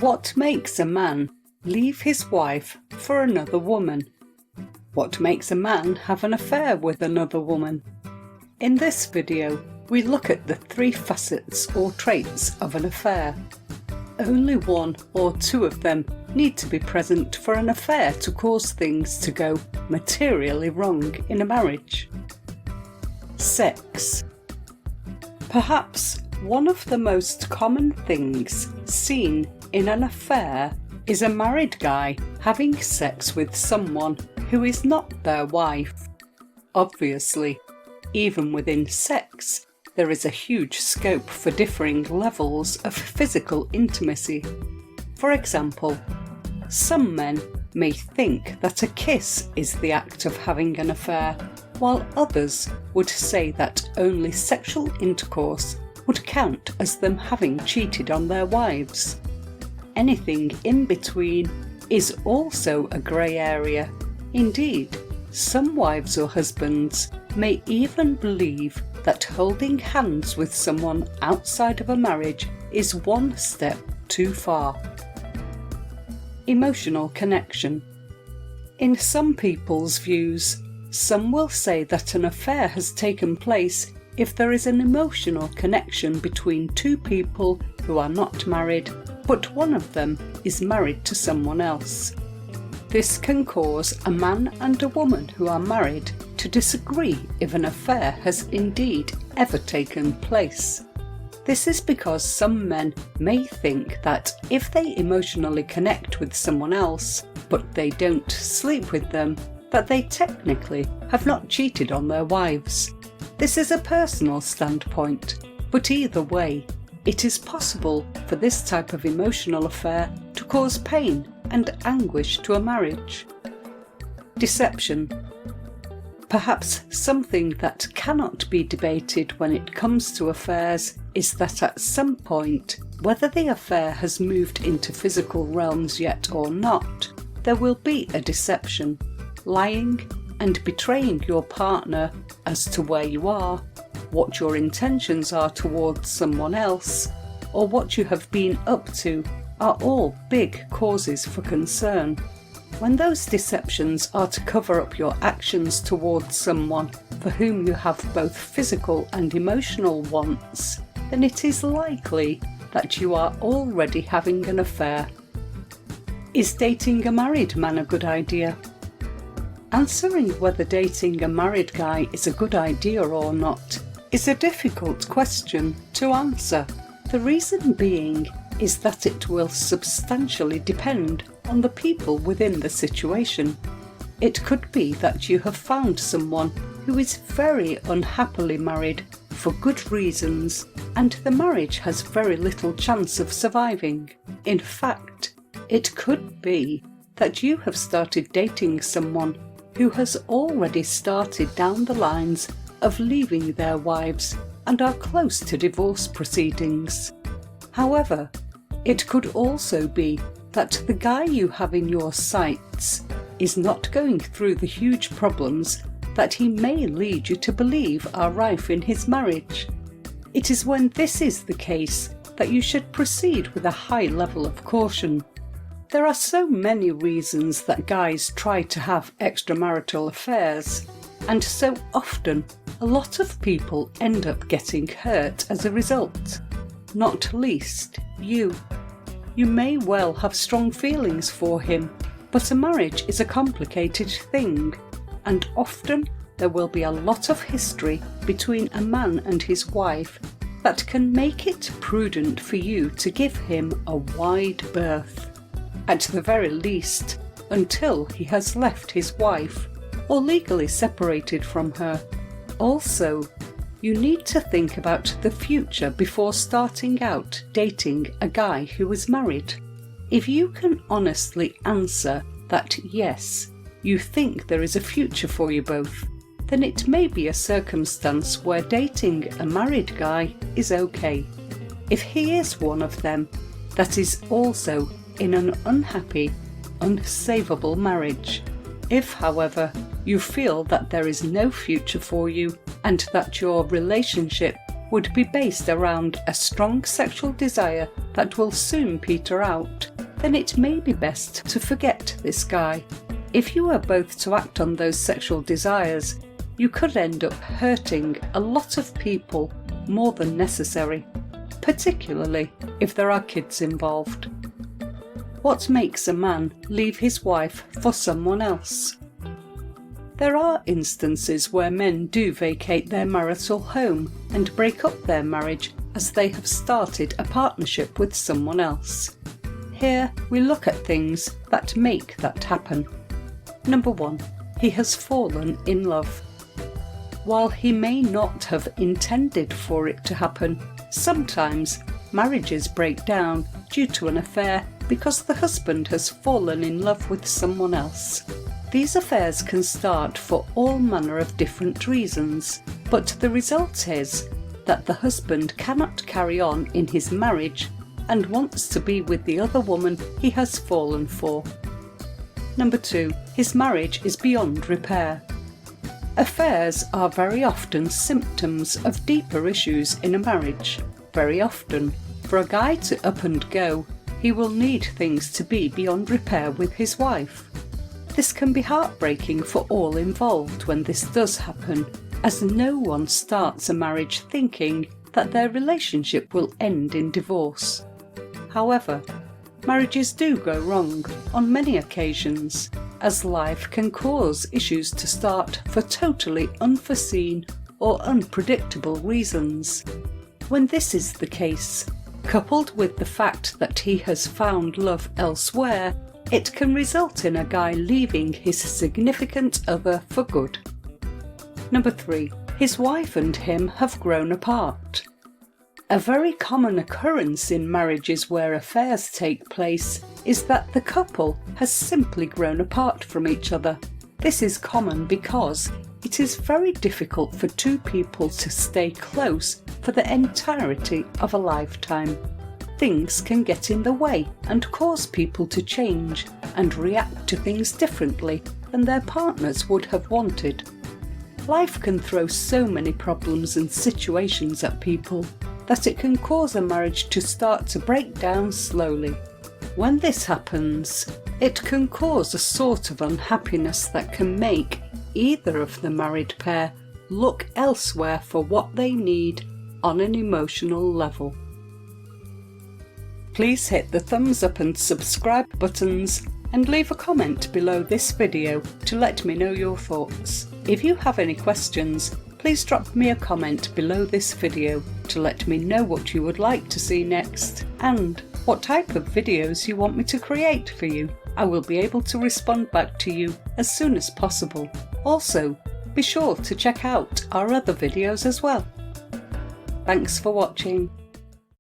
What makes a man leave his wife for another woman? What makes a man have an affair with another woman? In this video, we look at the 3 facets or traits of an affair. Only 1 or 2 of them need to be present for an affair to cause things to go materially wrong in a marriage. Sex. Perhaps one of the most common things seen in an affair is a married guy having sex with someone who is not their wife. Obviously, even within sex, there is a huge scope for differing levels of physical intimacy. For example, some men may think that a kiss is the act of having an affair, while others would say that only sexual intercourse would count as them having cheated on their wives. Anything in between is also a grey area. Indeed, some wives or husbands may even believe that holding hands with someone outside of a marriage is one step too far. Emotional connection. In some people's views, some will say that an affair has taken place if there is an emotional connection between 2 people who are not married, but one of them is married to someone else. This can cause a man and a woman who are married to disagree if an affair has indeed ever taken place. This is because some men may think that if they emotionally connect with someone else, but they don't sleep with them, that they technically have not cheated on their wives. This is a personal standpoint, but either way, it is possible for this type of emotional affair to cause pain and anguish to a marriage. Deception. Perhaps something that cannot be debated when it comes to affairs is that at some point, whether the affair has moved into physical realms yet or not, there will be a deception, lying and betraying your partner as to where you are, what your intentions are towards someone else, or what you have been up to are all big causes for concern. When those deceptions are to cover up your actions towards someone for whom you have both physical and emotional wants, then it is likely that you are already having an affair. Is dating a married man a good idea? Answering whether dating a married guy is a good idea or not is a difficult question to answer. The reason being is that it will substantially depend on the people within the situation. It could be that you have found someone who is very unhappily married for good reasons, and the marriage has very little chance of surviving. In fact, it could be that you have started dating someone who has already started down the lines of leaving their wives and are close to divorce proceedings. However, it could also be that the guy you have in your sights is not going through the huge problems that he may lead you to believe are rife in his marriage. It is when this is the case that you should proceed with a high level of caution. There are so many reasons that guys try to have extramarital affairs, and so often a lot of people end up getting hurt as a result. Not least you. You may well have strong feelings for him, but a marriage is a complicated thing, and often there will be a lot of history between a man and his wife that can make it prudent for you to give him a wide berth, at the very least until he has left his wife or legally separated from her. Also, you need to think about the future before starting out dating a guy who is married. If you can honestly answer that yes, you think there is a future for you both, then it may be a circumstance where dating a married guy is okay. If he is one of them that is also in an unhappy, unsavable marriage. If, however, you feel that there is no future for you and that your relationship would be based around a strong sexual desire that will soon peter out, then it may be best to forget this guy. If you were both to act on those sexual desires, you could end up hurting a lot of people more than necessary, particularly if there are kids involved. What makes a man leave his wife for someone else? There are instances where men do vacate their marital home and break up their marriage as they have started a partnership with someone else. Here we look at things that make that happen. Number 1. He has fallen in love. While he may not have intended for it to happen, sometimes marriages break down due to an affair because the husband has fallen in love with someone else. These affairs can start for all manner of different reasons, but the result is that the husband cannot carry on in his marriage and wants to be with the other woman he has fallen for. Number 2. His marriage is beyond repair. Affairs are very often symptoms of deeper issues in a marriage. Very often, for a guy to up and go, he will need things to be beyond repair with his wife. This can be heartbreaking for all involved when this does happen, as no one starts a marriage thinking that their relationship will end in divorce. However, marriages do go wrong on many occasions, as life can cause issues to start for totally unforeseen or unpredictable reasons. When this is the case, coupled with the fact that he has found love elsewhere, it can result in a guy leaving his significant other for good. Number 3. His wife and him have grown apart. A very common occurrence in marriages where affairs take place is that the couple has simply grown apart from each other. This is common because it is very difficult for two people to stay close for the entirety of a lifetime. Things can get in the way and cause people to change and react to things differently than their partners would have wanted. Life can throw so many problems and situations at people that it can cause a marriage to start to break down slowly. When this happens, it can cause a sort of unhappiness that can make either of the married pair look elsewhere for what they need on an emotional level. Please hit the thumbs up and subscribe buttons and leave a comment below this video to let me know your thoughts. If you have any questions, please drop me a comment below this video to let me know what you would like to see next and what type of videos you want me to create for you. I will be able to respond back to you as soon as possible. Also, be sure to check out our other videos as well. Thanks for watching.